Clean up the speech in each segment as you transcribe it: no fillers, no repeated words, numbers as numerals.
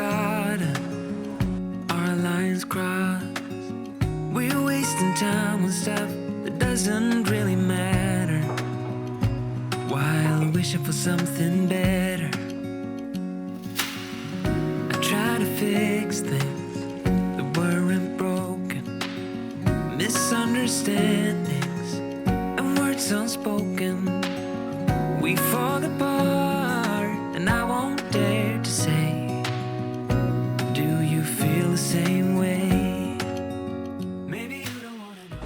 forgotten, our lines crossed. We're wasting time on stuff that doesn't really matter, while wishing for something better. I try to fix things that weren't broken, misunderstandings and words unspoken. We fall apart and I won't dare to say, do you feel the same way? Maybe you don't wanna know.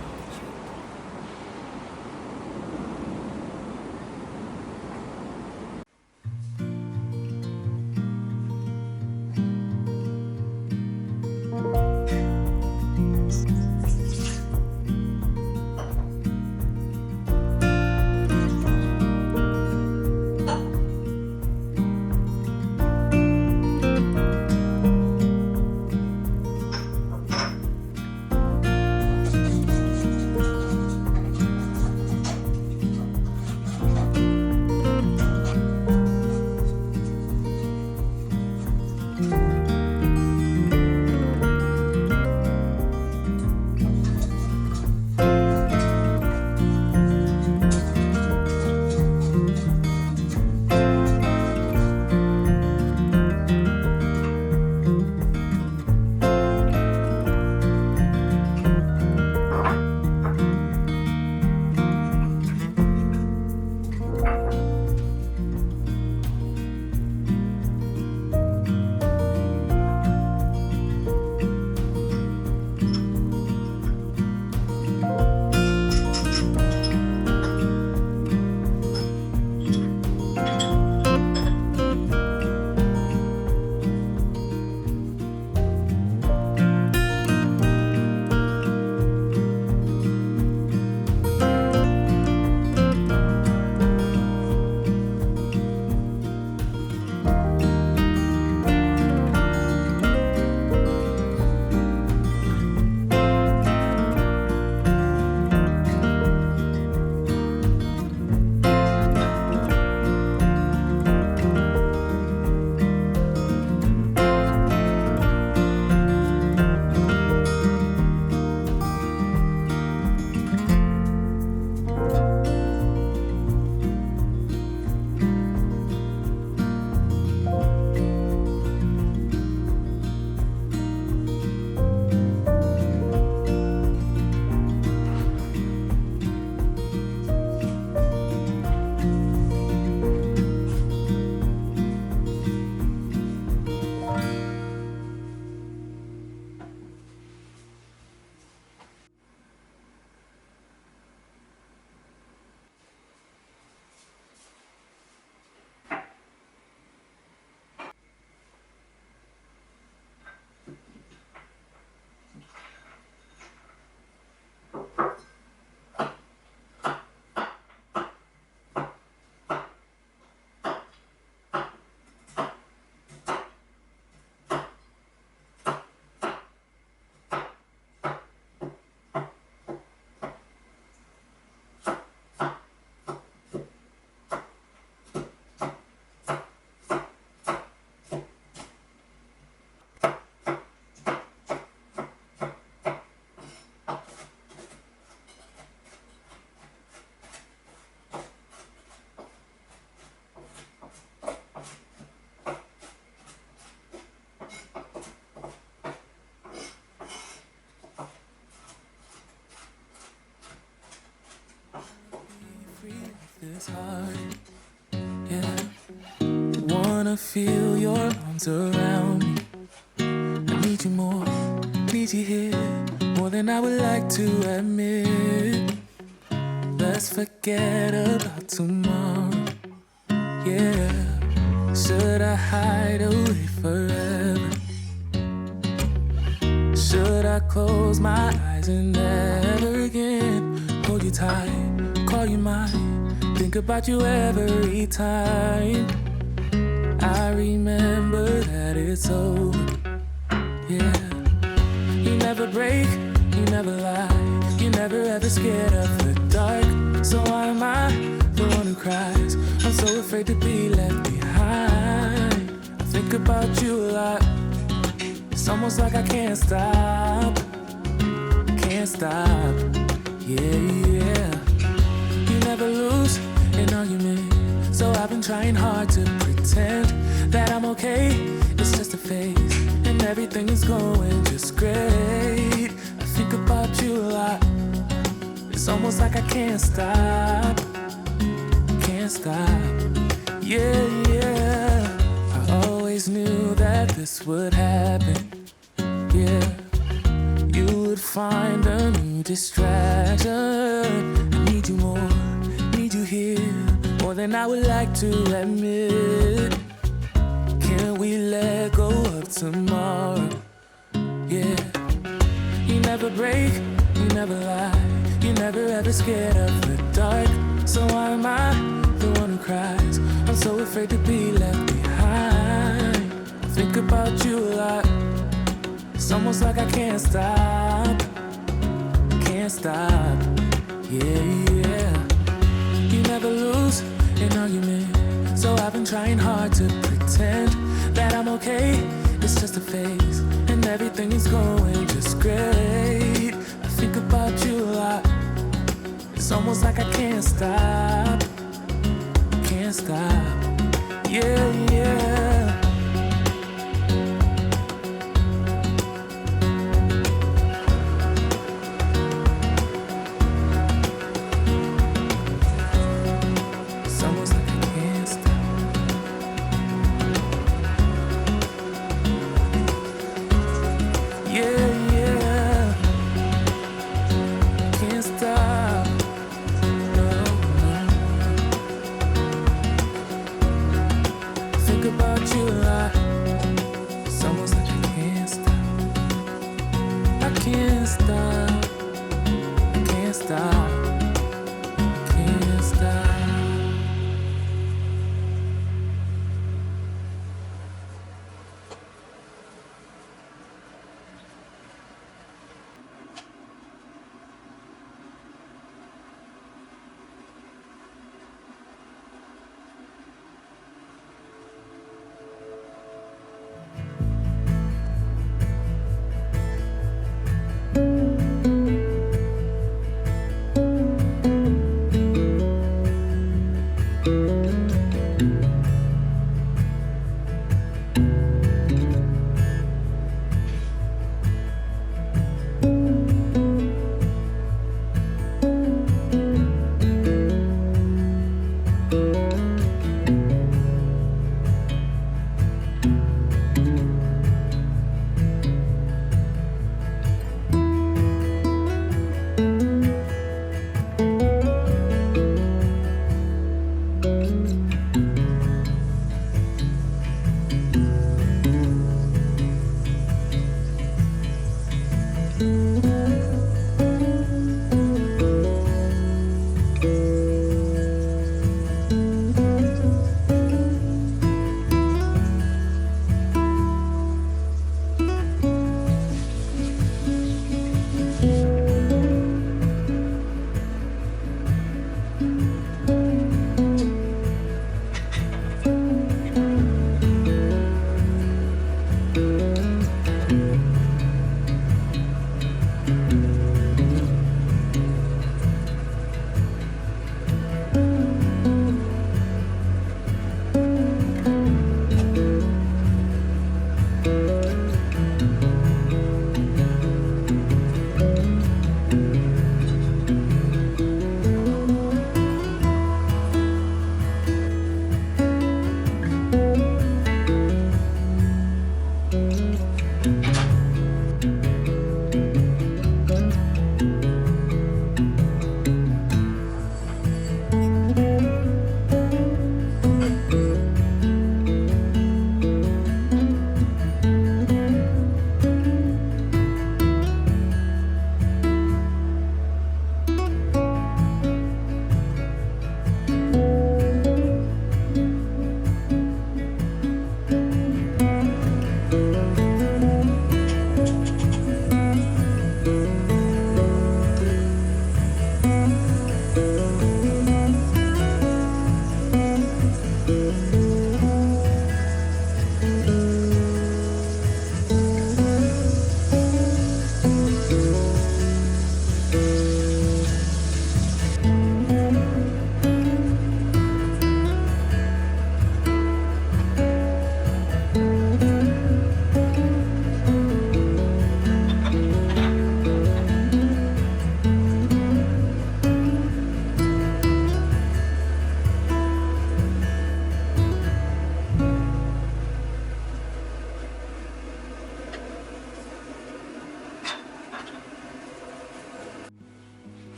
This heart, yeah. Wanna feel your arms around me. I need you more, need you here, more than I would like to admit. Let's forget about tomorrow, yeah. Should I hide away forever? Should I close my eyes and never again hold you tight, call you mine? Think about you every time. I remember that it's over, yeah. You never break, you never lie, you never ever scared of the dark. So why am I the one who cries? I'm so afraid to be left behind. I think about you a lot, It's almost like I can't stop, can't stop. Yeah, yeah. You never lose an argument, so I've been trying hard to pretend that I'm okay. It's just a phase, and everything is going just great. I think about you a lot. It's almost like I can't stop, can't stop. Yeah, yeah. I always knew that this would happen. Yeah, you would find a new distraction. I need you more, need you here, more than I would like to admit. Can we let go of tomorrow? Yeah, you never break, you never lie, you never ever scared of the dark. So why am I the one who cries? I'm so afraid to be left behind. I think about you a lot. It's almost like I can't stop, can't stop. Yeah, yeah. You never lose an argument, so I've been trying hard to pretend that I'm okay. It's just a phase, and everything is going just great. I think about you a lot. It's almost like I can't stop, can't stop. Yeah, yeah.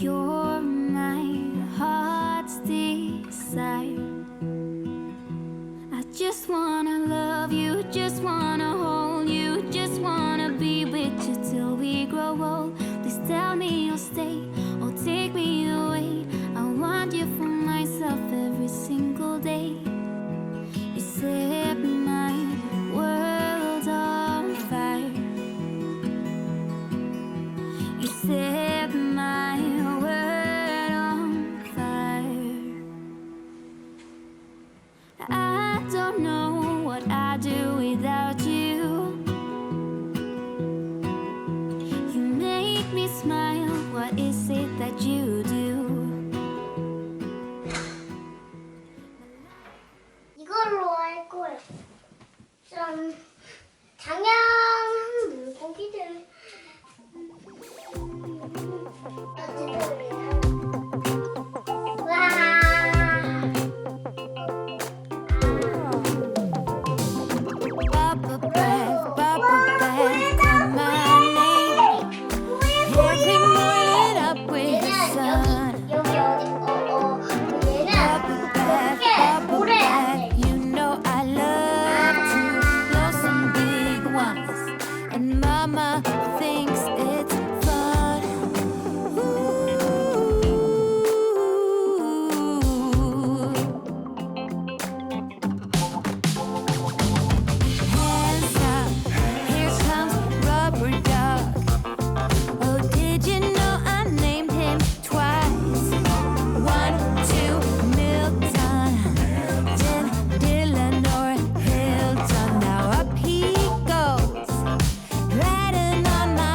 You're my heart's desire. I just wanna love you, just wanna hold you, just wanna be with you till we grow old. Please tell me you'll stay or take me away. I want you for myself every single day. You set my world on fire. You set my world on fire. I don't know what I'd do without you. You make me smile. What is it that you do? 이걸로 할 거예요. 좀 다양한 물고기들. 와. Bubble bath, call my name. Every morning up with the sun. 여기 어디 Bubble bath, you know I love to blow some big ones, and Mama thinks it's fun. Ooh. Hands up, here comes Rubber Dog. Oh, did you know I named him twice? 1, 2, Milton, then Dylan or Hilton. Now up he goes, riding on my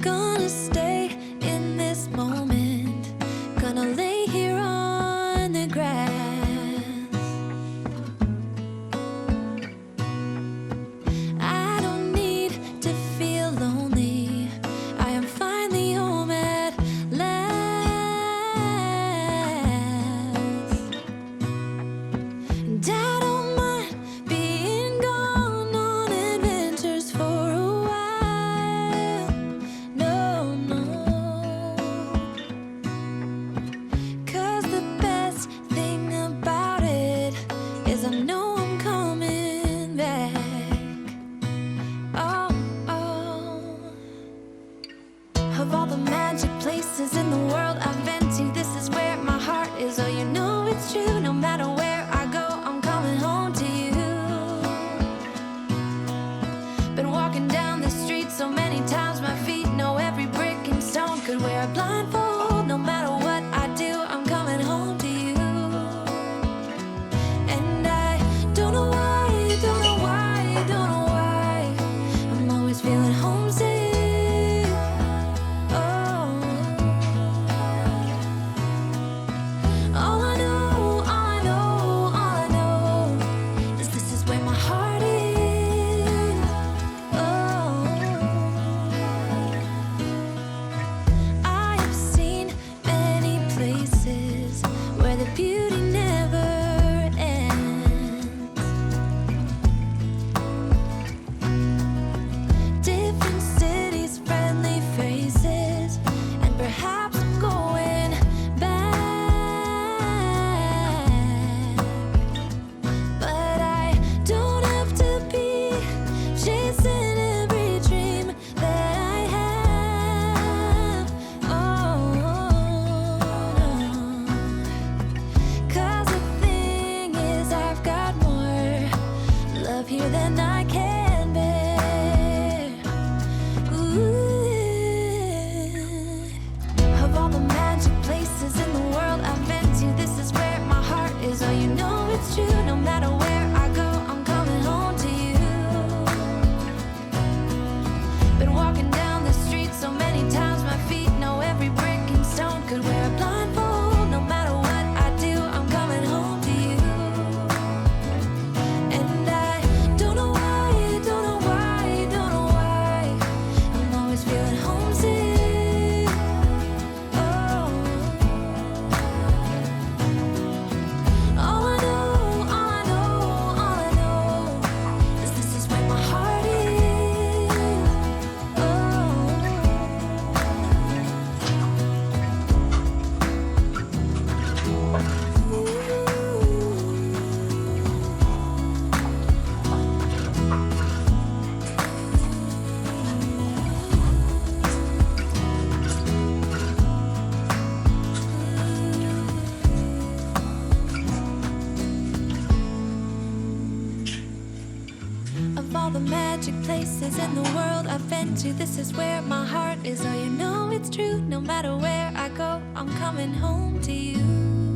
Gonna stay in this moment. Gonna lay here on the grass. I don't need to feel lonely. I am finally home at last. And I don't mind being gone on adventures for a while. No, no. 'Cause the best thing about it is I know I'm coming back. Oh, oh. Of all the magic places in the world I've been to, this is where my heart is. Oh, you know it's true. No matter where I go, I'm coming home to you. Been walking down the street so many times, my feet know every brick and stone. Could wear a blindfold. No matter what I do, I'm coming home to you. And I don't know why, don't know why, don't know why I'm always feeling homesick. Oh. All I know, all I know, all I know is this is where my heart is. Oh. I have seen magic places in the world I've been to. This is where my heart is. Oh, you know it's true. No matter where I go, I'm coming home to you.